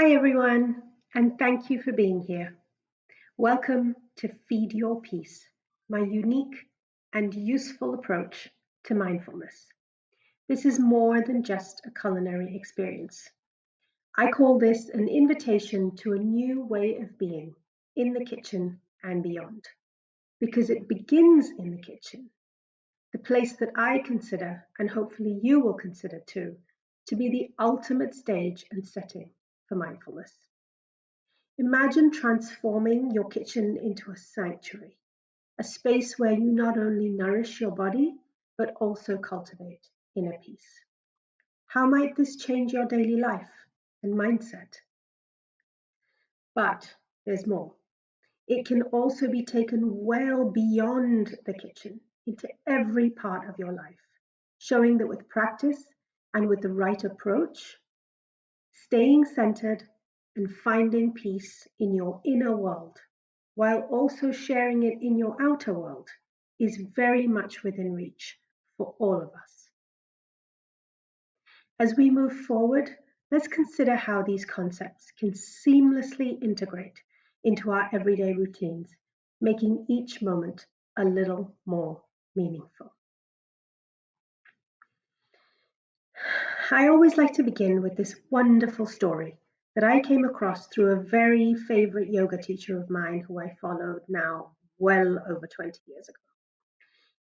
Hi, everyone, and thank you for being here. Welcome to Feed Your Peace, my unique and useful approach to mindfulness. This is more than just a culinary experience. I call this an invitation to a new way of being in the kitchen and beyond, because it begins in the kitchen, the place that I consider, and hopefully you will consider too, to be the ultimate stage and setting for mindfulness. Imagine transforming your kitchen into a sanctuary, a space where you not only nourish your body, but also cultivate inner peace. How might this change your daily life and mindset? But there's more. It can also be taken well beyond the kitchen into every part of your life, showing that with practice and with the right approach, staying centered and finding peace in your inner world while also sharing it in your outer world is very much within reach for all of us. As we move forward, let's consider how these concepts can seamlessly integrate into our everyday routines, making each moment a little more meaningful. I always like to begin with this wonderful story that I came across through a very favorite yoga teacher of mine who I followed now well over 20 years ago.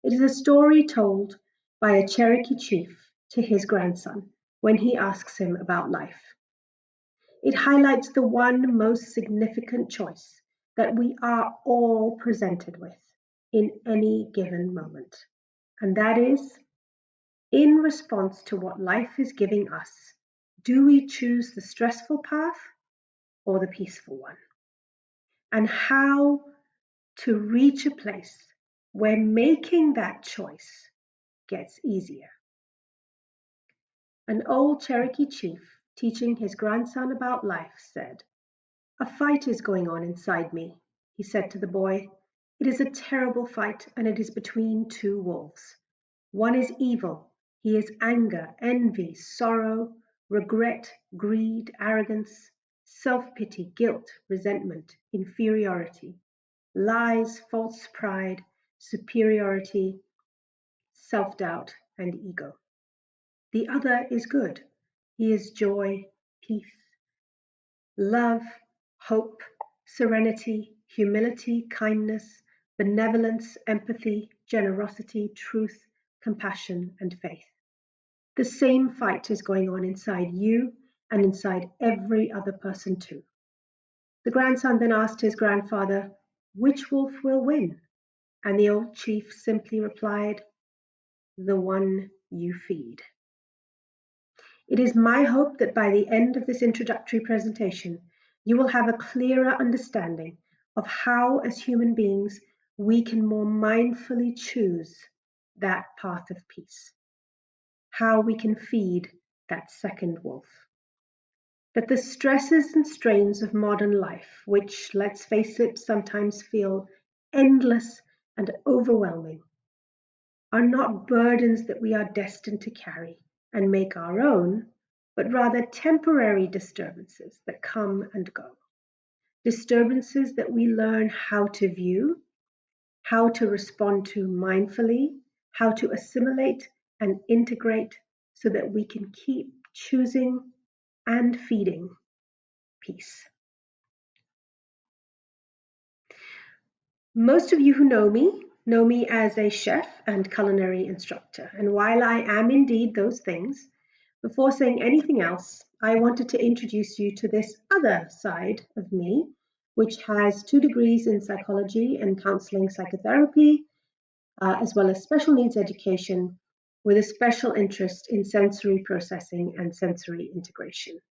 It is a story told by a Cherokee chief to his grandson when he asks him about life. It highlights the one most significant choice that we are all presented with in any given moment, and that is, in response to what life is giving us, do we choose the stressful path or the peaceful one? And how to reach a place where making that choice gets easier. An old Cherokee chief teaching his grandson about life said, "A fight is going on inside me," he said to the boy. "It is a terrible fight, and it is between two wolves. One is evil. He is anger, envy, sorrow, regret, greed, arrogance, self-pity, guilt, resentment, inferiority, lies, false pride, superiority, self-doubt, and ego. The other is good. He is joy, peace, love, hope, serenity, humility, kindness, benevolence, empathy, generosity, truth, compassion, and faith. The same fight is going on inside you and inside every other person too." The grandson then asked his grandfather, "Which wolf will win?" And the old chief simply replied, "The one you feed." It is my hope that by the end of this introductory presentation, you will have a clearer understanding of how, as human beings, we can more mindfully choose that path of peace, how we can feed that second wolf. That the stresses and strains of modern life, which, let's face it, sometimes feel endless and overwhelming, are not burdens that we are destined to carry and make our own, but rather temporary disturbances that come and go. Disturbances that we learn how to view, how to respond to mindfully, how to assimilate and integrate so that we can keep choosing and feeding peace. Most of you who know me as a chef and culinary instructor. And while I am indeed those things, before saying anything else, I wanted to introduce you to this other side of me, which has 2 degrees in psychology and counseling psychotherapy, as well as special needs education, with a special interest in sensory processing and sensory integration,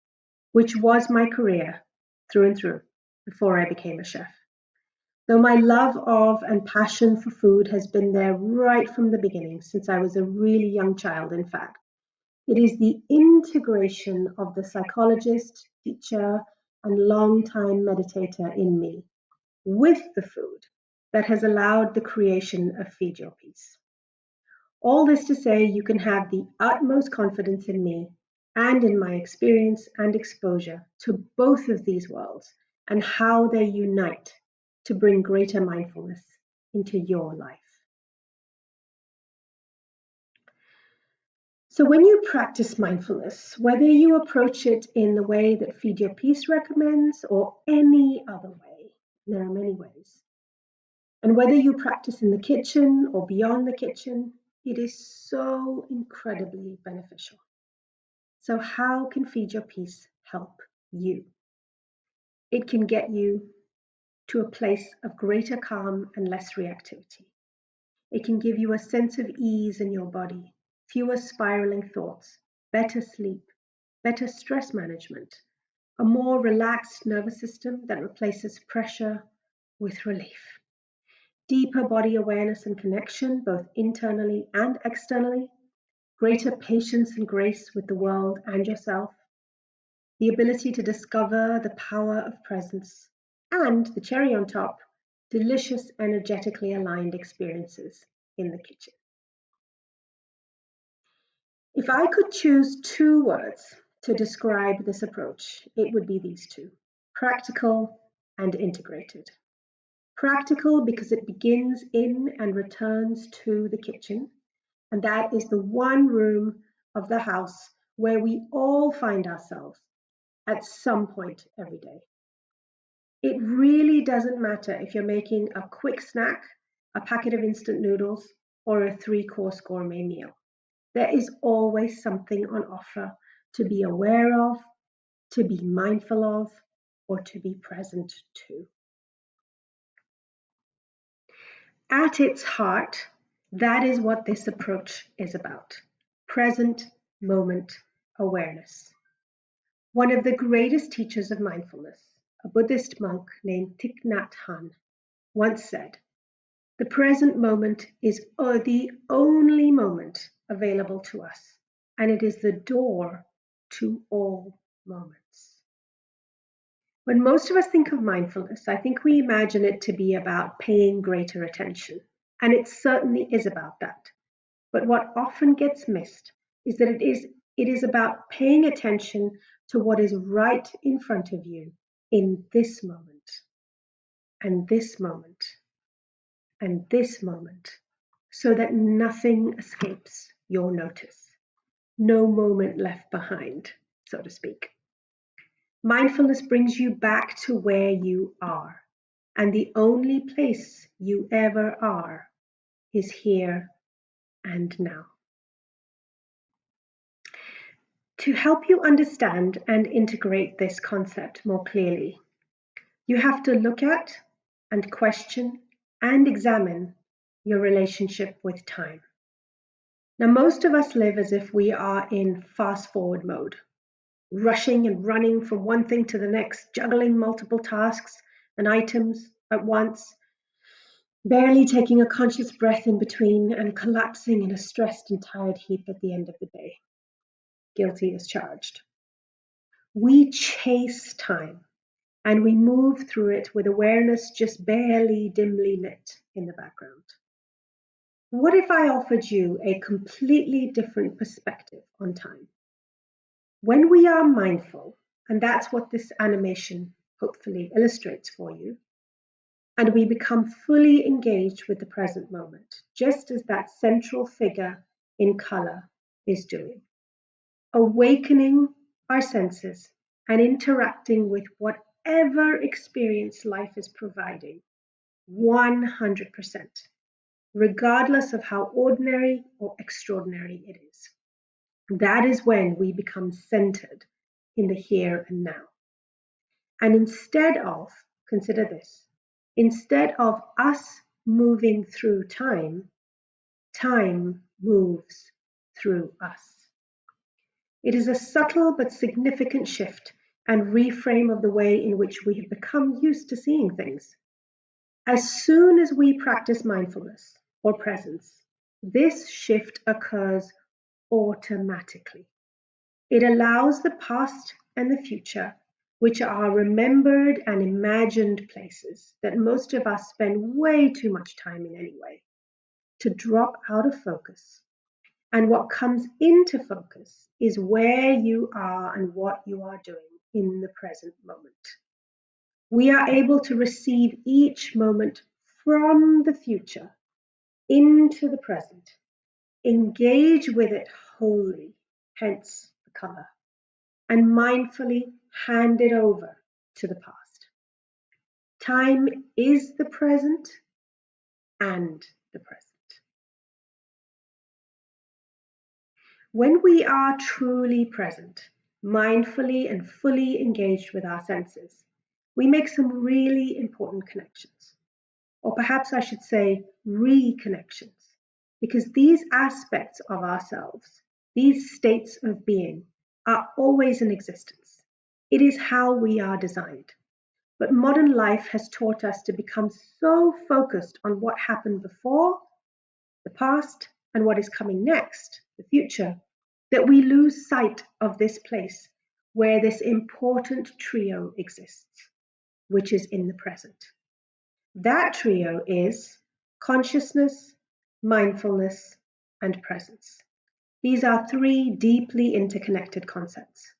which was my career through and through before I became a chef. Though my love of and passion for food has been there right from the beginning, since I was a really young child, in fact, it is the integration of the psychologist, teacher, and long-time meditator in me with the food that has allowed the creation of Feed Your Peace. All this to say, you can have the utmost confidence in me and in my experience and exposure to both of these worlds and how they unite to bring greater mindfulness into your life. So, when you practice mindfulness, whether you approach it in the way that Feed Your Peace recommends or any other way, there are many ways, and whether you practice in the kitchen or beyond the kitchen, it is so incredibly beneficial. So, how can Feed Your Peace help you? It can get you to a place of greater calm and less reactivity. It can give you a sense of ease in your body, fewer spiraling thoughts, better sleep, better stress management, a more relaxed nervous system that replaces pressure with relief, deeper body awareness and connection, both internally and externally, greater patience and grace with the world and yourself, the ability to discover the power of presence, and the cherry on top, delicious, energetically aligned experiences in the kitchen. If I could choose two words to describe this approach, it would be these two: practical and integrated. Practical because it begins in and returns to the kitchen, and that is the one room of the house where we all find ourselves at some point every day. It really doesn't matter if you're making a quick snack, a packet of instant noodles, or a three-course gourmet meal. There is always something on offer to be aware of, to be mindful of, or to be present to. At its heart, that is what this approach is about: present moment awareness. One of the greatest teachers of mindfulness, a Buddhist monk named Thich Nhat Hanh, once said, "The present moment is the only moment available to us, and it is the door to all moments." When most of us think of mindfulness, I think we imagine it to be about paying greater attention, and it certainly is about that. But what often gets missed is that it is about paying attention to what is right in front of you in this moment, and this moment, and this moment, so that nothing escapes your notice, no moment left behind, so to speak. Mindfulness brings you back to where you are, and the only place you ever are is here and now. To help you understand and integrate this concept more clearly, you have to look at and question and examine your relationship with time. Now, most of us live as if we are in fast forward mode, rushing and running from one thing to the next, juggling multiple tasks and items at once, barely taking a conscious breath in between, and collapsing in a stressed and tired heap at the end of the day. Guilty as charged. We chase time, and we move through it with awareness just barely dimly lit in the background. What if I offered you a completely different perspective on time? When we are mindful, and that's what this animation hopefully illustrates for you, and we become fully engaged with the present moment, just as that central figure in color is doing, awakening our senses and interacting with whatever experience life is providing 100%, regardless of how ordinary or extraordinary it is. That is when we become centered in the here and now. And instead of, consider this, instead of us moving through time, time moves through us. It is a subtle but significant shift and reframe of the way in which we have become used to seeing things. As soon as we practice mindfulness or presence, this shift occurs automatically. It allows the past and the future, which are remembered and imagined places that most of us spend way too much time in anyway, to drop out of focus And what comes into focus is where you are and what you are doing in the present moment. We are able to receive each moment from the future into the present, engage with it wholly, hence the color, and mindfully hand it over to the past. Time is the present and the present. When we are truly present, mindfully and fully engaged with our senses, we make some really important connections. Or perhaps I should say reconnections, because these aspects of ourselves, these states of being, are always in existence. It is how we are designed. But modern life has taught us to become so focused on what happened before, the past, and what is coming next, the future, that we lose sight of this place where this important trio exists, which is in the present. That trio is consciousness, mindfulness, and presence. These are three deeply interconnected concepts.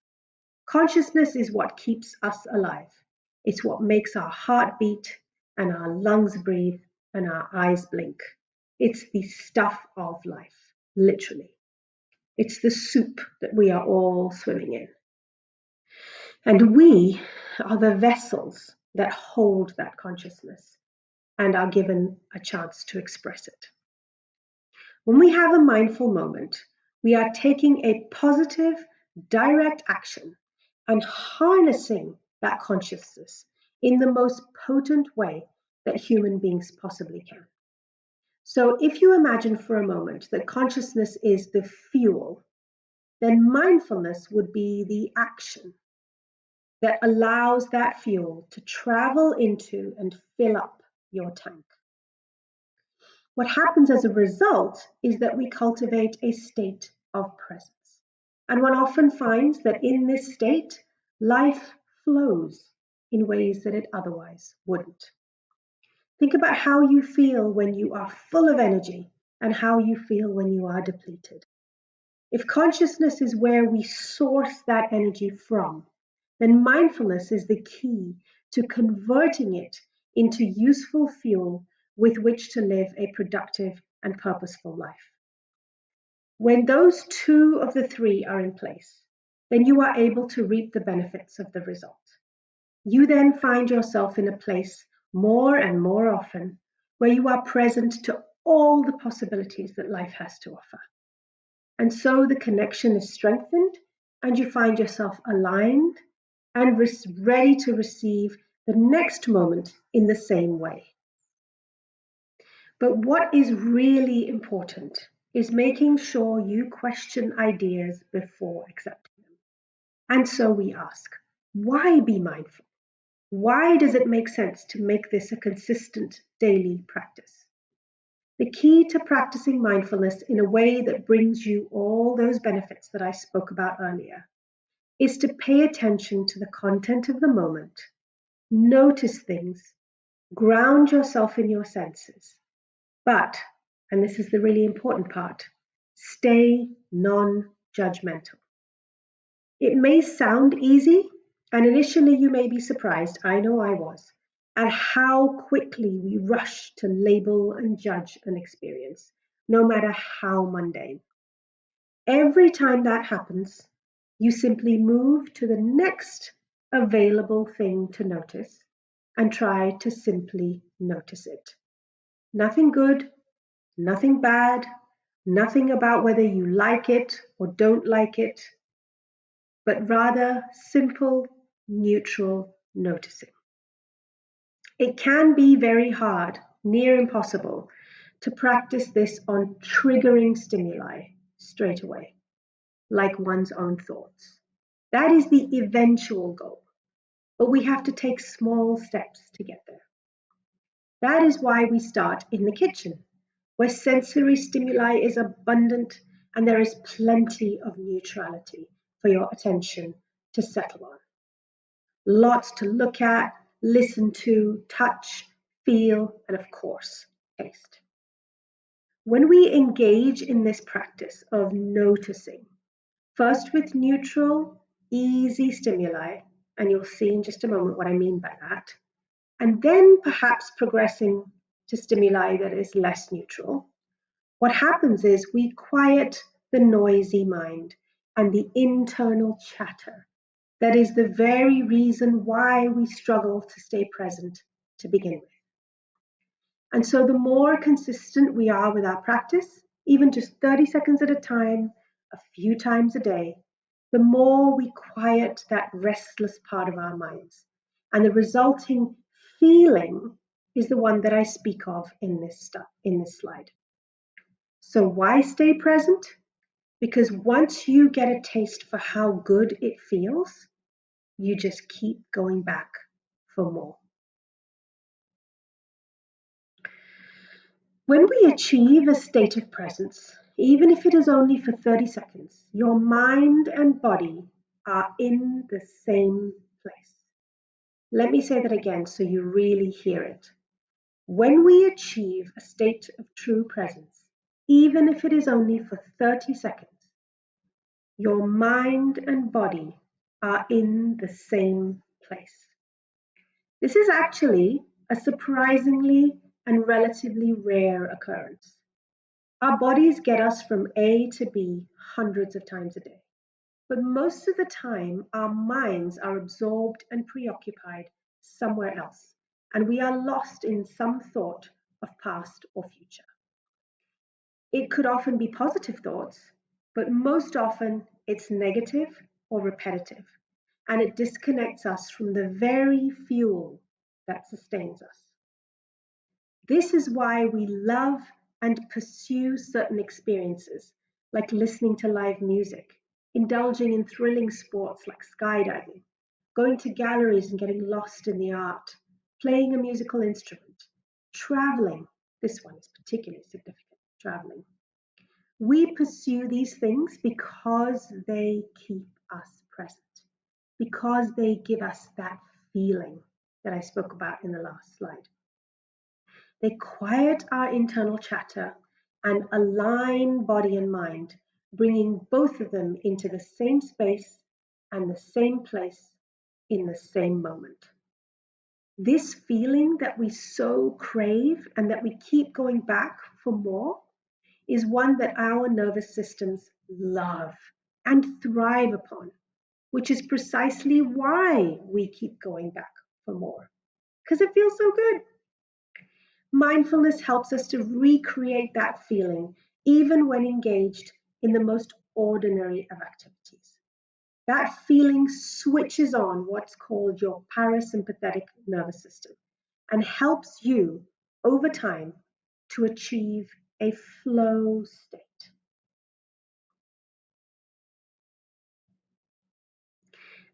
Consciousness is what keeps us alive. It's what makes our heart beat and our lungs breathe and our eyes blink. It's the stuff of life, literally. It's the soup that we are all swimming in. And we are the vessels that hold that consciousness and are given a chance to express it. When we have a mindful moment, we are taking a positive, direct action and harnessing that consciousness in the most potent way that human beings possibly can. So, if you imagine for a moment that consciousness is the fuel, then mindfulness would be the action that allows that fuel to travel into and fill up your tank. What happens as a result is that we cultivate a state of presence. And one often finds that in this state, life flows in ways that it otherwise wouldn't. Think about how you feel when you are full of energy and how you feel when you are depleted. If consciousness is where we source that energy from, then mindfulness is the key to converting it into useful fuel with which to live a productive and purposeful life. When those two of the three are in place, then you are able to reap the benefits of the result. You then find yourself in a place more and more often where you are present to all the possibilities that life has to offer. And so the connection is strengthened and you find yourself aligned and ready to receive the next moment in the same way. But what is really important is making sure you question ideas before accepting them. And so we ask, why be mindful? Why does it make sense to make this a consistent daily practice? The key to practicing mindfulness in a way that brings you all those benefits that I spoke about earlier is to pay attention to the content of the moment, notice things, ground yourself in your senses. But, and this is the really important part, stay non-judgmental. It may sound easy, and initially you may be surprised, I know I was, at how quickly we rush to label and judge an experience, no matter how mundane. Every time that happens, you simply move to the next available thing to notice and try to simply notice it. Nothing good, nothing bad, nothing about whether you like it or don't like it, but rather simple, neutral noticing. It can be very hard, near impossible, to practice this on triggering stimuli straight away, like one's own thoughts. That is the eventual goal, but we have to take small steps to get there. That is why we start in the kitchen, where sensory stimuli is abundant and there is plenty of neutrality for your attention to settle on. Lots to look at, listen to, touch, feel, and of course, taste. When we engage in this practice of noticing, first with neutral, easy stimuli, and you'll see in just a moment what I mean by that, and then perhaps progressing to stimuli that is less neutral, what happens is we quiet the noisy mind and the internal chatter. That is the very reason why we struggle to stay present to begin with. And so the more consistent we are with our practice, even just 30 seconds at a time, a few times a day, the more we quiet that restless part of our minds. And the resulting feeling is the one that I speak of in this slide. So why stay present? Because once you get a taste for how good it feels, you just keep going back for more. When we achieve a state of presence, even if it is only for 30 seconds, your mind and body are in the same place. Let me say that again so you really hear it. When we achieve a state of true presence, even if it is only for 30 seconds, your mind and body are in the same place. This is actually a surprisingly and relatively rare occurrence. Our bodies get us from A to B hundreds of times a day, but most of the time our minds are absorbed and preoccupied somewhere else, and we are lost in some thought of past or future. It could often be positive thoughts, but most often it's negative or repetitive, and it disconnects us from the very fuel that sustains us. This is why we love and pursue certain experiences, like listening to live music, indulging in thrilling sports like skydiving, going to galleries and getting lost in the art, playing a musical instrument, traveling. This one is particularly significant, traveling. We pursue these things because they keep us present, because they give us that feeling that I spoke about in the last slide. They quiet our internal chatter and align body and mind, bringing both of them into the same space and the same place in the same moment. This feeling that we so crave and that we keep going back for more is one that our nervous systems love and thrive upon, which is precisely why we keep going back for more, because it feels so good. Mindfulness helps us to recreate that feeling, even when engaged in the most ordinary of activities. That feeling switches on what's called your parasympathetic nervous system and helps you, over time, to achieve a flow state.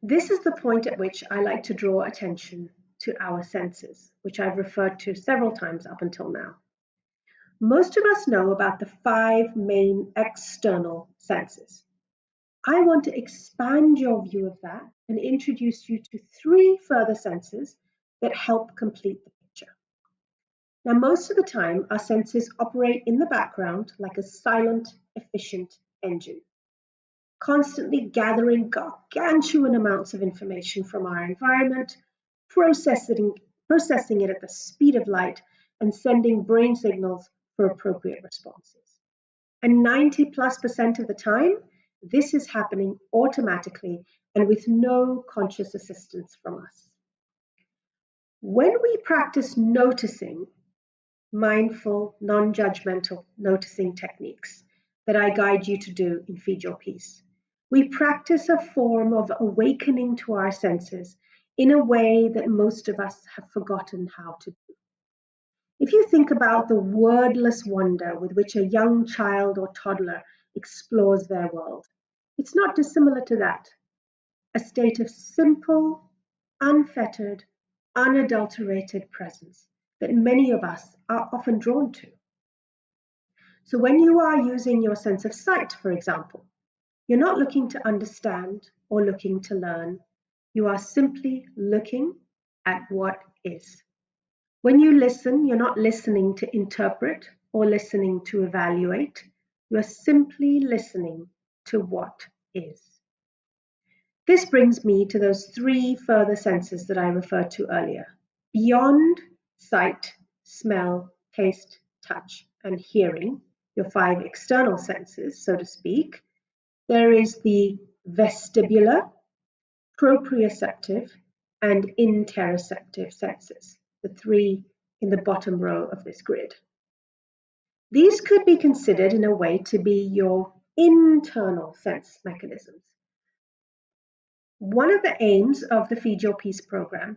This is the point at which I like to draw attention to our senses, which I've referred to several times up until now. Most of us know about the 5 main external senses. I want to expand your view of that and introduce you to 3 further senses that help complete the picture. Now, most of the time, our senses operate in the background like a silent, efficient engine, constantly gathering gargantuan amounts of information from our environment, processing it at the speed of light, and sending brain signals for appropriate responses. And 90+% of the time, this is happening automatically and with no conscious assistance from us. When we practice noticing, mindful, non-judgmental noticing techniques that I guide you to do in Feed Your Peace, we practice a form of awakening to our senses in a way that most of us have forgotten how to do. If you think about the wordless wonder with which a young child or toddler explores their world, it's not dissimilar to that, a state of simple, unfettered, unadulterated presence that many of us are often drawn to. So when you are using your sense of sight, for example, you're not looking to understand or looking to learn. You are simply looking at what is. When you listen, you're not listening to interpret or listening to evaluate. You are simply listening to what is. This brings me to those three further senses that I referred to earlier. Beyond sight, smell, taste, touch, and hearing, your five external senses, so to speak, there is the vestibular, proprioceptive, and interoceptive senses, the three in the bottom row of this grid. These could be considered in a way to be your internal sense mechanisms. One of the aims of the Feed Your Peace program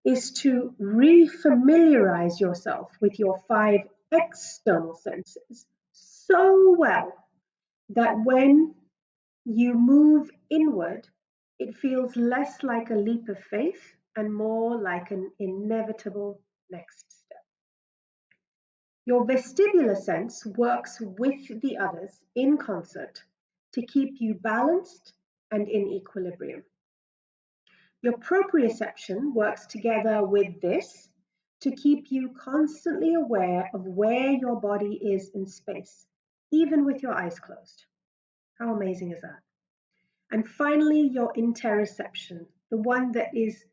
is to refamiliarize yourself with your five external senses so well that when you move inward, it feels less like a leap of faith and more like an inevitable next step. Your vestibular sense works with the others in concert to keep you balanced and in equilibrium. Your proprioception works together with this to keep you constantly aware of where your body is in space, even with your eyes closed. How amazing is that? And finally, your interoception, the one that is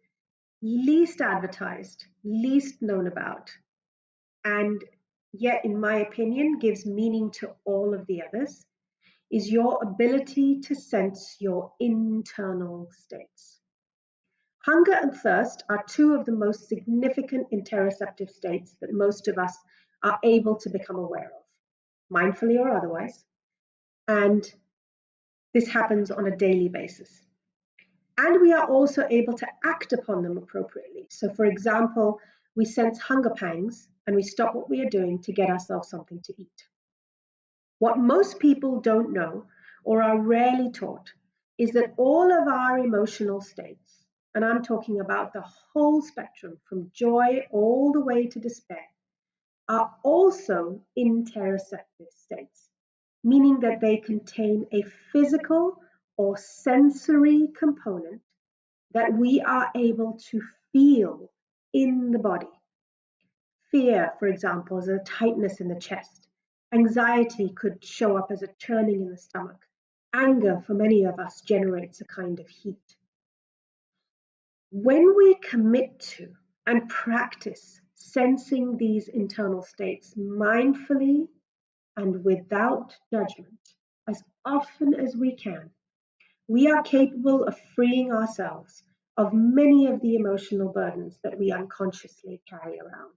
least advertised, least known about, and yet, in my opinion, gives meaning to all of the others, is your ability to sense your internal states. Hunger and thirst are two of the most significant interoceptive states that most of us are able to become aware of, mindfully or otherwise, and this happens on a daily basis. And we are also able to act upon them appropriately. So, for example, we sense hunger pangs and we stop what we are doing to get ourselves something to eat. What most people don't know or are rarely taught is that all of our emotional states, and I'm talking about the whole spectrum from joy all the way to despair, are also interoceptive states, meaning that they contain a physical or sensory component that we are able to feel in the body. Fear, for example, is a tightness in the chest. Anxiety could show up as a churning in the stomach. Anger, for many of us, generates a kind of heat. When we commit to and practice sensing these internal states mindfully and without judgment as often as we can, we are capable of freeing ourselves of many of the emotional burdens that we unconsciously carry around.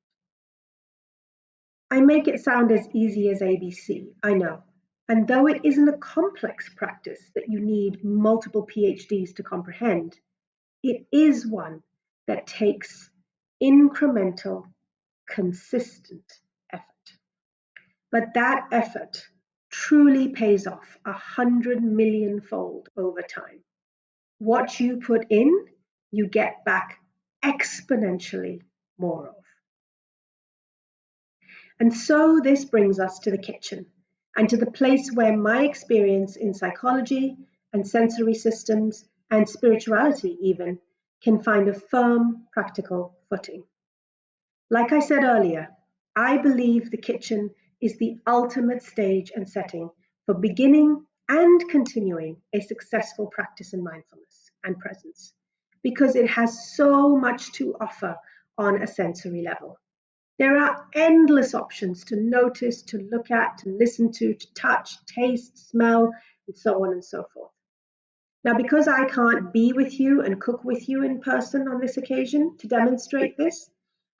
I make it sound as easy as ABC, I know. And though it isn't a complex practice that you need multiple PhDs to comprehend, it is one that takes incremental, consistent effort. But that effort truly pays off 100 million-fold over time. What you put in, you get back exponentially more of. And so this brings us to the kitchen and to the place where my experience in psychology and sensory systems and spirituality even can find a firm, practical footing. Like I said earlier, I believe the kitchen is the ultimate stage and setting for beginning and continuing a successful practice in mindfulness and presence, because it has so much to offer on a sensory level. There are endless options to notice, to look at, to listen to touch, taste, smell, and so on and so forth. Now, because I can't be with you and cook with you in person on this occasion to demonstrate this,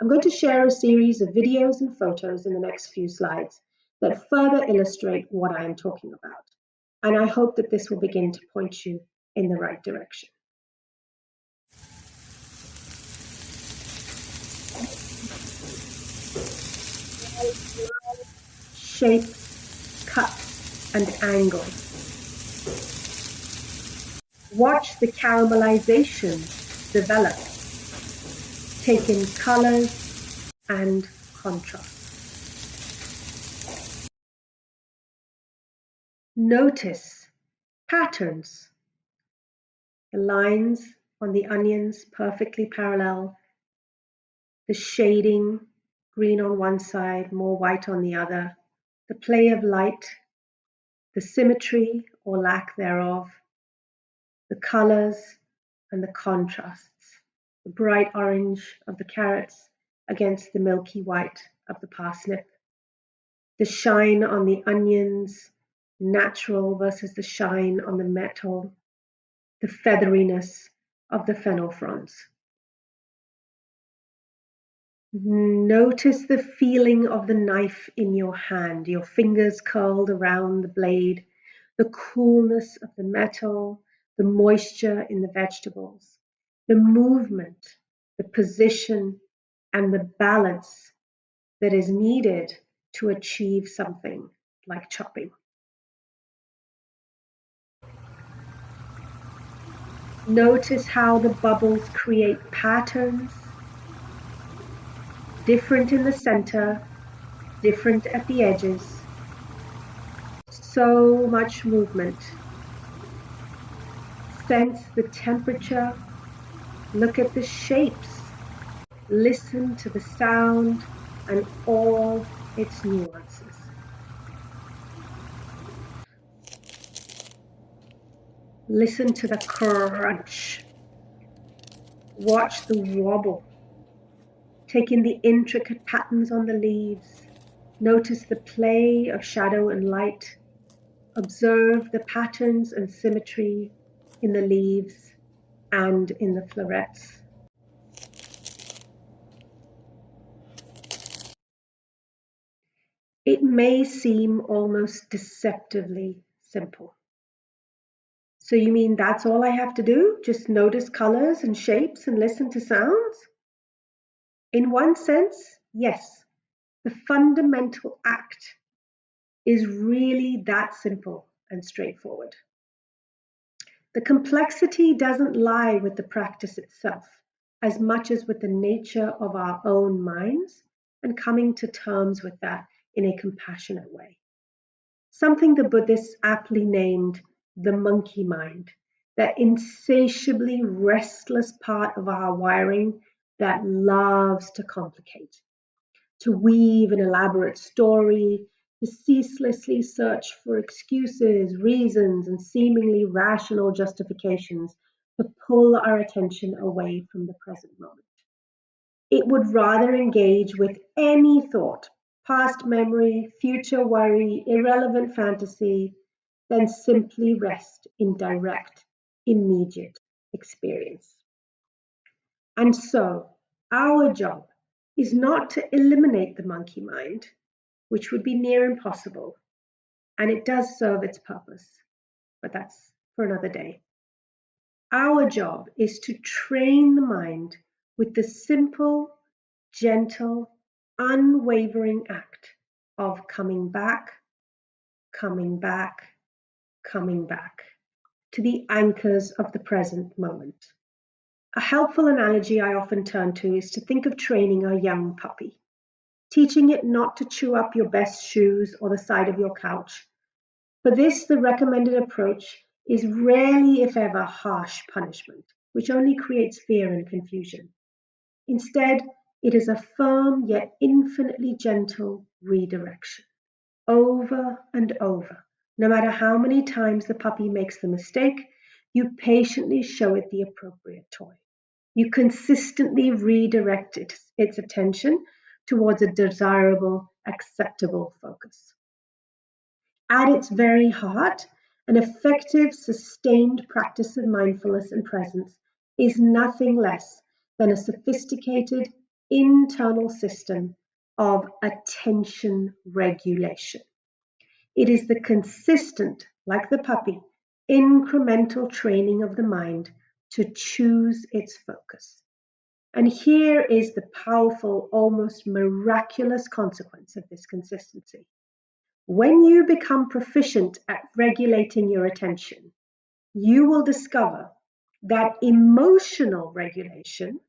I'm going to share a series of videos and photos in the next few slides that further illustrate what I am talking about. And I hope that this will begin to point you in the right direction. Shape, cut, and angle. Watch the caramelization develop. Take in colors and contrast. Notice patterns. The lines on the onions perfectly parallel, the shading green on one side, more white on the other, the play of light, the symmetry or lack thereof, the colors and the contrasts, the bright orange of the carrots against the milky white of the parsnip, the shine on the onions, natural versus the shine on the metal, the featheriness of the fennel fronds. Notice the feeling of the knife in your hand, your fingers curled around the blade, the coolness of the metal, the moisture in the vegetables, the movement, the position, and the balance that is needed to achieve something like chopping. Notice how the bubbles create patterns, different in the center, different at the edges. So much movement. Sense the temperature, look at the shapes, listen to the sound and all its nuances. Listen to the crunch. Watch the wobble. Take in the intricate patterns on the leaves. Notice the play of shadow and light. Observe the patterns and symmetry in the leaves and in the florets. It may seem almost deceptively simple. So you mean that's all I have to do? Just notice colors and shapes and listen to sounds? In one sense, yes. The fundamental act is really that simple and straightforward. The complexity doesn't lie with the practice itself as much as with the nature of our own minds and coming to terms with that in a compassionate way. Something the Buddhists aptly named the monkey mind, that insatiably restless part of our wiring that loves to complicate, to weave an elaborate story, to ceaselessly search for excuses, reasons, and seemingly rational justifications to pull our attention away from the present moment. It would rather engage with any thought, past memory, future worry, irrelevant fantasy, than simply rest in direct, immediate experience. And so, our job is not to eliminate the monkey mind, which would be near impossible, and it does serve its purpose, but that's for another day. Our job is to train the mind with the simple, gentle, unwavering act of coming back, coming back, coming back to the anchors of the present moment. A helpful analogy I often turn to is to think of training a young puppy, teaching it not to chew up your best shoes or the side of your couch. For this, the recommended approach is rarely, if ever, harsh punishment, which only creates fear and confusion. Instead, it is a firm yet infinitely gentle redirection, over and over. No matter how many times the puppy makes the mistake, you patiently show it the appropriate toy. You consistently redirect its attention towards a desirable, acceptable focus. At its very heart, an effective, sustained practice of mindfulness and presence is nothing less than a sophisticated internal system of attention regulation. It is the consistent, like the puppy, incremental training of the mind to choose its focus. And here is the powerful, almost miraculous consequence of this consistency. When you become proficient at regulating your attention, you will discover that emotional regulation,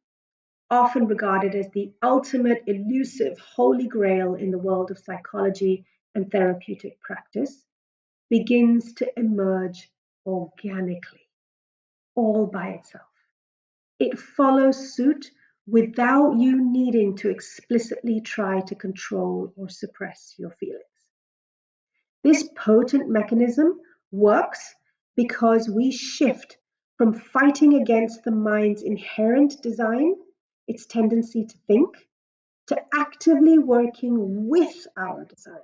often regarded as the ultimate elusive holy grail in the world of psychology and therapeutic practice, begins to emerge organically, all by itself. It follows suit without you needing to explicitly try to control or suppress your feelings. This potent mechanism works because we shift from fighting against the mind's inherent design, its tendency to think, to actively working with our design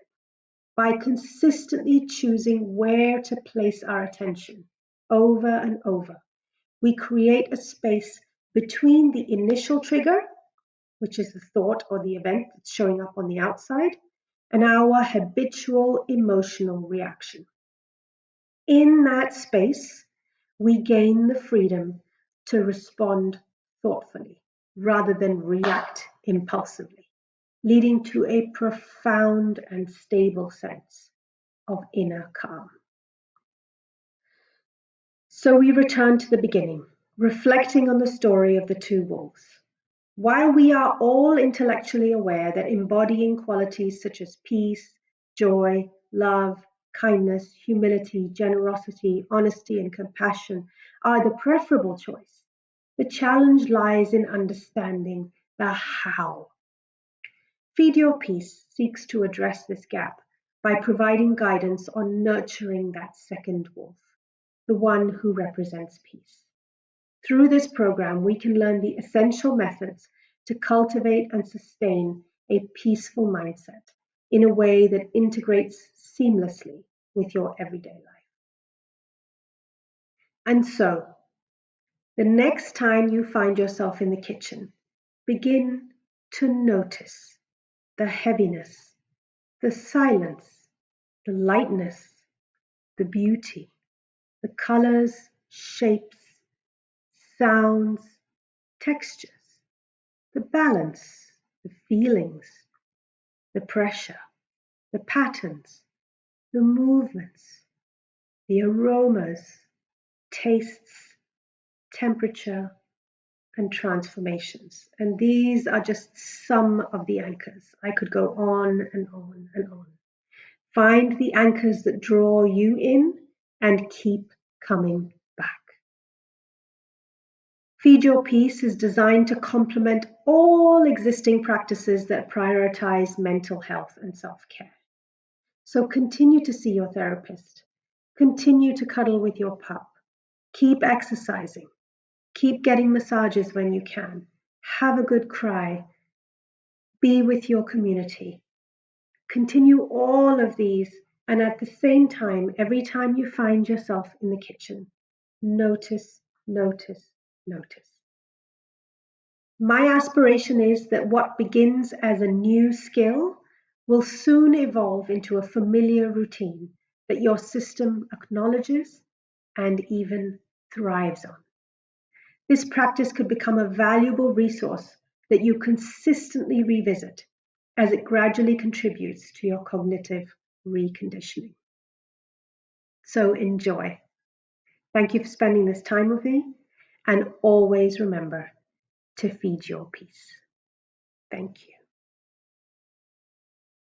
by consistently choosing where to place our attention over and over. We create a space between the initial trigger, which is the thought or the event that's showing up on the outside, and our habitual emotional reaction. In that space, we gain the freedom to respond thoughtfully rather than react impulsively, leading to a profound and stable sense of inner calm. So we return to the beginning, reflecting on the story of the two wolves. While we are all intellectually aware that embodying qualities such as peace, joy, love, kindness, humility, generosity, honesty, and compassion are the preferable choice, the challenge lies in understanding the how. Feed Your Peace seeks to address this gap by providing guidance on nurturing that second wolf, the one who represents peace. Through this program, we can learn the essential methods to cultivate and sustain a peaceful mindset in a way that integrates seamlessly with your everyday life. And so, the next time you find yourself in the kitchen, begin to notice the heaviness, the silence, the lightness, the beauty, the colors, shapes, sounds, textures, the balance, the feelings, the pressure, the patterns, the movements, the aromas, tastes, temperature, and transformations. And these are just some of the anchors. I could go on and on and on. Find the anchors that draw you in and keep coming back. Feed Your Peace is designed to complement all existing practices that prioritize mental health and self-care. So continue to see your therapist. Continue to cuddle with your pup. Keep exercising. Keep getting massages when you can. Have a good cry. Be with your community. Continue all of these, and at the same time, every time you find yourself in the kitchen, notice, notice, notice. My aspiration is that what begins as a new skill will soon evolve into a familiar routine that your system acknowledges and even thrives on. This practice could become a valuable resource that you consistently revisit as it gradually contributes to your cognitive reconditioning. So enjoy. Thank you for spending this time with me, and always remember to feed your peace. Thank you.